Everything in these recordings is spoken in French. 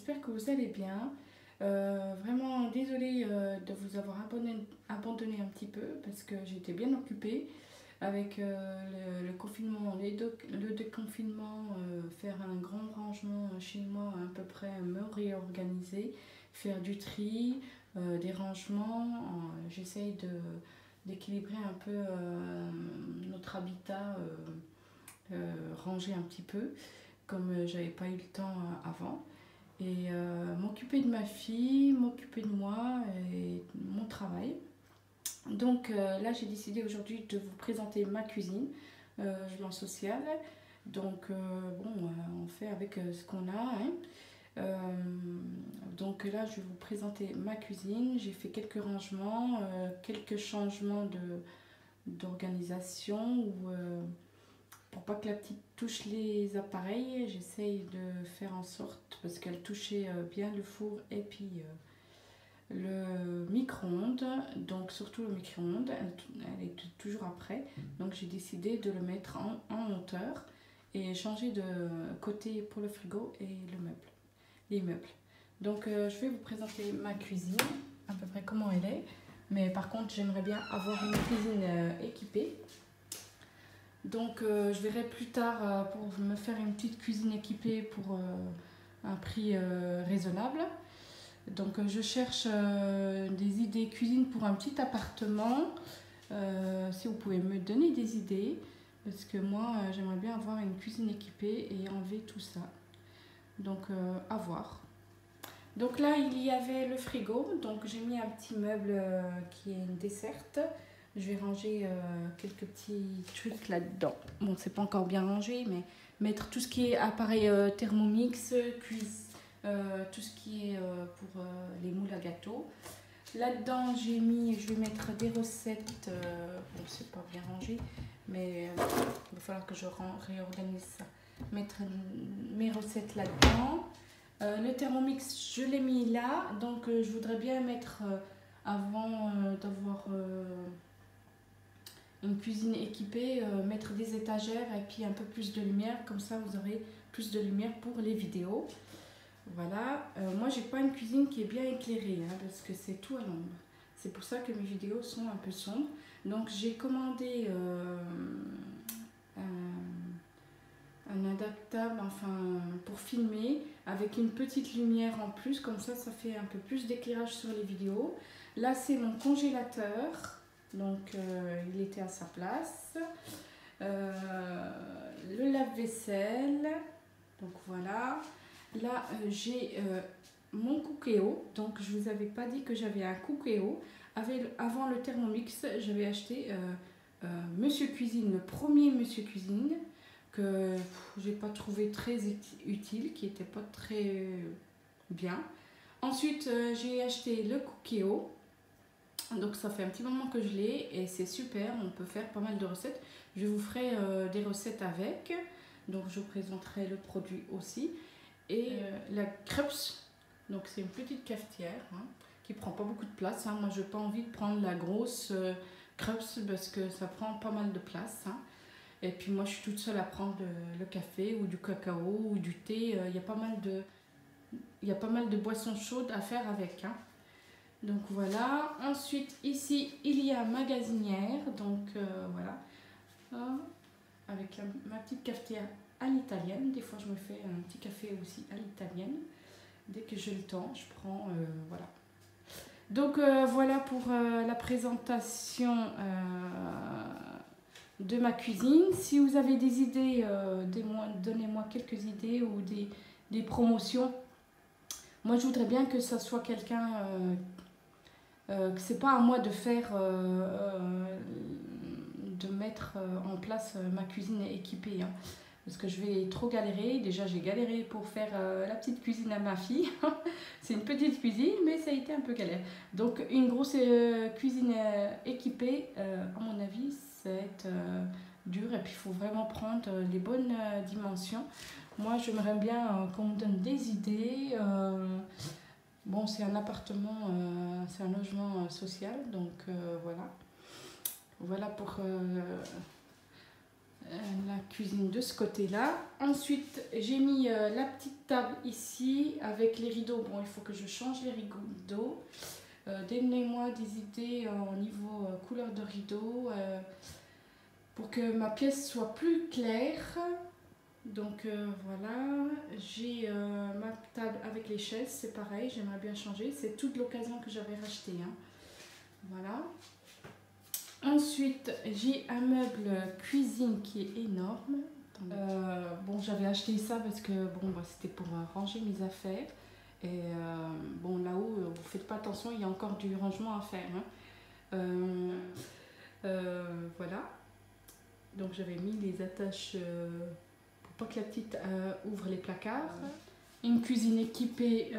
j'espère que vous allez bien. Vraiment désolée de vous avoir abandonné un petit peu parce que j'étais bien occupée avec le confinement, le déconfinement, faire un grand rangement chez moi, à peu près me réorganiser, faire du tri, des rangements. J'essaye d'équilibrer un peu notre habitat, ranger un petit peu comme j'avais pas eu le temps avant. Et m'occuper de ma fille, m'occuper de moi et mon travail. Donc là, j'ai décidé aujourd'hui de vous présenter ma cuisine. Je lance sociale. Donc bon, on fait avec ce qu'on a. Hein. Euh, donc là, je vais vous présenter ma cuisine. J'ai fait quelques rangements, quelques changements d'organisation pour pas que la petite touche les appareils. J'essaye de faire en sorte, parce qu'elle touchait bien le four et puis le micro-ondes, donc surtout le micro-ondes, elle est toujours après, donc j'ai décidé de le mettre en hauteur et changer de côté pour le frigo et les meubles. Donc je vais vous présenter ma cuisine, à peu près comment elle est, mais par contre j'aimerais bien avoir une cuisine équipée. Donc je verrai plus tard pour me faire une petite cuisine équipée pour un prix raisonnable. Donc je cherche des idées cuisine pour un petit appartement. Si vous pouvez me donner des idées, parce que moi j'aimerais bien avoir une cuisine équipée et enlever tout ça. Donc à voir. Donc là il y avait le frigo, donc j'ai mis un petit meuble qui est une desserte. Je vais ranger quelques petits trucs là-dedans. Bon, c'est pas encore bien rangé, mais mettre tout ce qui est appareil Thermomix, cuisse. Tout ce qui est pour les moules à gâteau. Là-dedans, je vais mettre des recettes. Bon, c'est pas bien rangé, mais il va falloir que je réorganise ça. Mettre mes recettes là-dedans. Le Thermomix, je l'ai mis là, donc je voudrais bien mettre avant d'avoir une cuisine équipée, mettre des étagères et puis un peu plus de lumière, comme ça vous aurez plus de lumière pour les vidéos. Voilà, moi j'ai pas une cuisine qui est bien éclairée hein, parce que c'est tout à l'ombre. C'est pour ça que mes vidéos sont un peu sombres. Donc j'ai commandé un adaptable enfin, pour filmer avec une petite lumière en plus. Comme ça fait un peu plus d'éclairage sur les vidéos. Là c'est mon congélateur. Donc il était à sa place. Le lave-vaisselle. Donc voilà. Là, j'ai mon Cookéo. Donc, je ne vous avais pas dit que j'avais un Cookéo. Avant le Thermomix, j'avais acheté Monsieur Cuisine, le premier Monsieur Cuisine, que j'ai pas trouvé très utile, qui était pas très bien. Ensuite, j'ai acheté le Cookéo. Donc, ça fait un petit moment que je l'ai et c'est super. On peut faire pas mal de recettes. Je vous ferai des recettes avec. Donc, je vous présenterai le produit aussi. Et la Krups, donc c'est une petite cafetière hein, qui prend pas beaucoup de place. Hein. Moi, je n'ai pas envie de prendre la grosse Krups parce que ça prend pas mal de place. Hein. Et puis moi, je suis toute seule à prendre le café ou du cacao ou du thé. Il y a pas mal de boissons chaudes à faire avec. Hein. Donc voilà. Ensuite, ici, il y a magasinière. Donc voilà. Avec ma petite cafetière à l'italienne. Des fois, je me fais un petit café aussi à l'italienne. Dès que j'ai le temps, je prends, voilà. Donc, voilà pour la présentation de ma cuisine. Si vous avez des idées, donnez-moi quelques idées ou des promotions. Moi, je voudrais bien que ça soit quelqu'un, que c'est pas à moi de faire, de mettre en place ma cuisine équipée. Hein. Parce que je vais trop galérer. Déjà, j'ai galéré pour faire la petite cuisine à ma fille. C'est une petite cuisine, mais ça a été un peu galère. Donc, une grosse cuisine équipée, à mon avis, ça va être dur. Et puis, il faut vraiment prendre les bonnes dimensions. Moi, j'aimerais bien qu'on me donne des idées. Bon, c'est un appartement, c'est un logement social. Donc, voilà. Voilà pour la cuisine de ce côté-là. Ensuite, j'ai mis la petite table ici avec les rideaux. Bon, il faut que je change les rideaux. Donnez-moi des idées au niveau couleur de rideau pour que ma pièce soit plus claire. Donc voilà, j'ai ma table avec les chaises, c'est pareil, j'aimerais bien changer. C'est toute l'occasion que j'avais racheté. Hein. Voilà. Ensuite, j'ai un meuble cuisine qui est énorme. Bon, j'avais acheté ça parce que bon, bah, c'était pour ranger mes affaires. Et bon, là-haut, vous ne faites pas attention, il y a encore du rangement à faire. Hein. Voilà. Donc, j'avais mis les attaches pour pas que la petite ouvre les placards. Une cuisine équipée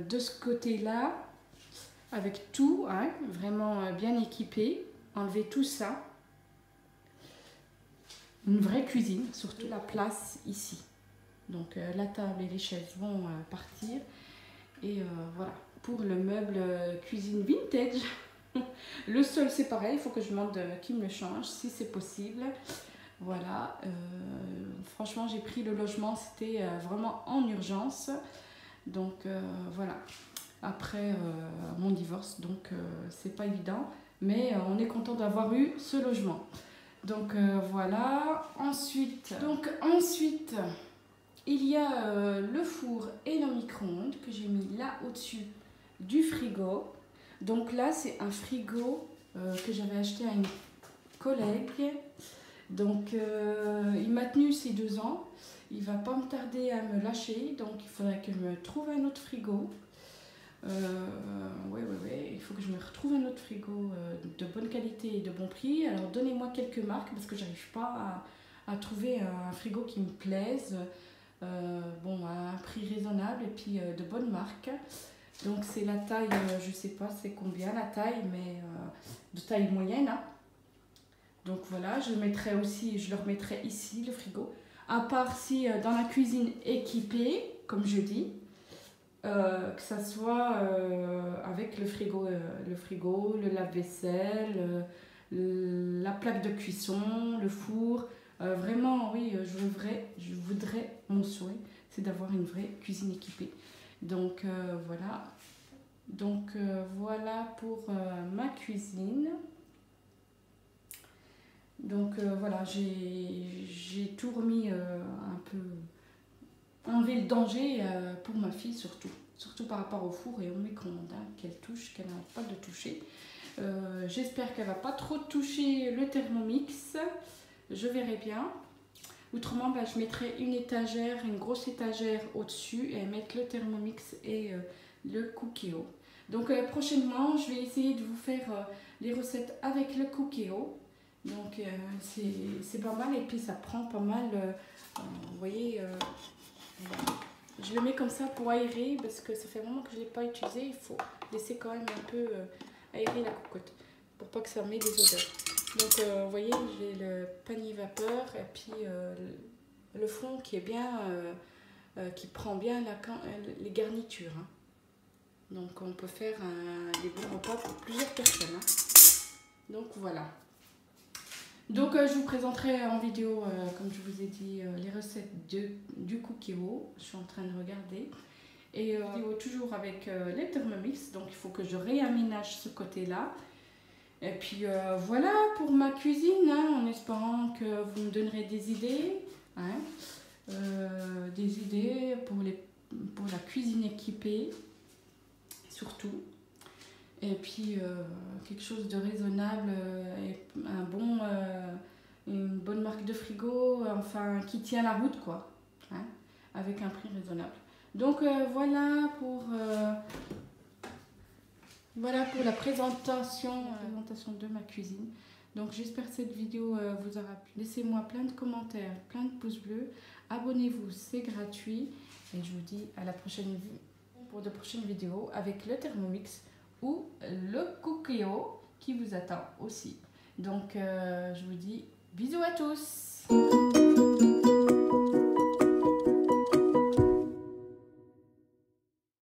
de ce côté-là, avec tout, hein, vraiment bien équipée. Enlever tout ça. Une vraie cuisine, surtout la place ici. Donc la table et les chaises vont partir. Et voilà, pour le meuble cuisine vintage. Le sol c'est pareil, il faut que je demande qui me le change si c'est possible. Voilà, franchement j'ai pris le logement, c'était vraiment en urgence. Donc voilà, après mon divorce, donc c'est pas évident. Mais on est content d'avoir eu ce logement. Donc voilà. Ensuite, il y a le four et le micro-ondes que j'ai mis là au-dessus du frigo. Donc là, c'est un frigo que j'avais acheté à une collègue. Donc il m'a tenu ces 2 ans. Il ne va pas me tarder à me lâcher. Donc il faudrait que je me trouve un autre frigo. Ouais, il faut que je me retrouve un autre frigo de bonne qualité et de bon prix. Alors donnez-moi quelques marques parce que j'arrive pas à trouver un frigo qui me plaise, bon, à un prix raisonnable et puis de bonne marque. Donc c'est la taille, je sais pas c'est combien la taille, mais de taille moyenne. Hein. Donc voilà, je le remettrai ici le frigo. À part si dans la cuisine équipée, comme je dis. Que ça soit avec le frigo, le lave-vaisselle, la plaque de cuisson, le four. Vraiment, oui, je voudrais, mon souhait, c'est d'avoir une vraie cuisine équipée. Donc voilà. Donc voilà pour ma cuisine. Donc voilà, j'ai tout remis un peu. Enlever le danger pour ma fille surtout par rapport au four et au micro-ondes qu'elle touche, qu'elle n'arrête pas de toucher. J'espère qu'elle ne va pas trop toucher le Thermomix, je verrai bien. Autrement, bah, je mettrai une grosse étagère au-dessus et mettre le Thermomix et le Cookéo. Donc prochainement, je vais essayer de vous faire les recettes avec le Cookéo. Donc c'est pas mal et puis ça prend pas mal, vous voyez... Je le mets comme ça pour aérer parce que ça fait vraiment que je ne l'ai pas utilisé. Il faut laisser quand même un peu aérer la cocotte pour pas que ça mette des odeurs. Donc vous voyez, j'ai le panier vapeur et puis le fond qui est bien, qui prend bien les garnitures. Hein. Donc on peut faire des bons repas pour plusieurs personnes. Hein. Donc voilà. Donc je vous présenterai en vidéo, comme je vous ai dit, les recettes du Cookéo. Je suis en train de regarder. Et vidéo toujours avec les Thermomix. Donc il faut que je réaménage ce côté-là. Et puis voilà pour ma cuisine, hein, en espérant que vous me donnerez des idées. Hein, des idées pour la cuisine équipée, surtout. Et puis quelque chose de raisonnable et une bonne marque de frigo, enfin qui tient la route quoi, hein, avec un prix raisonnable. Donc voilà pour la présentation de ma cuisine. Donc j'espère que cette vidéo vous aura plu. Laissez-moi plein de commentaires, plein de pouces bleus. Abonnez-vous, c'est gratuit. Et je vous dis à la prochaine pour de prochaines vidéos avec le Thermomix ou le Cookéo qui vous attend aussi. Donc je vous dis bisous à tous.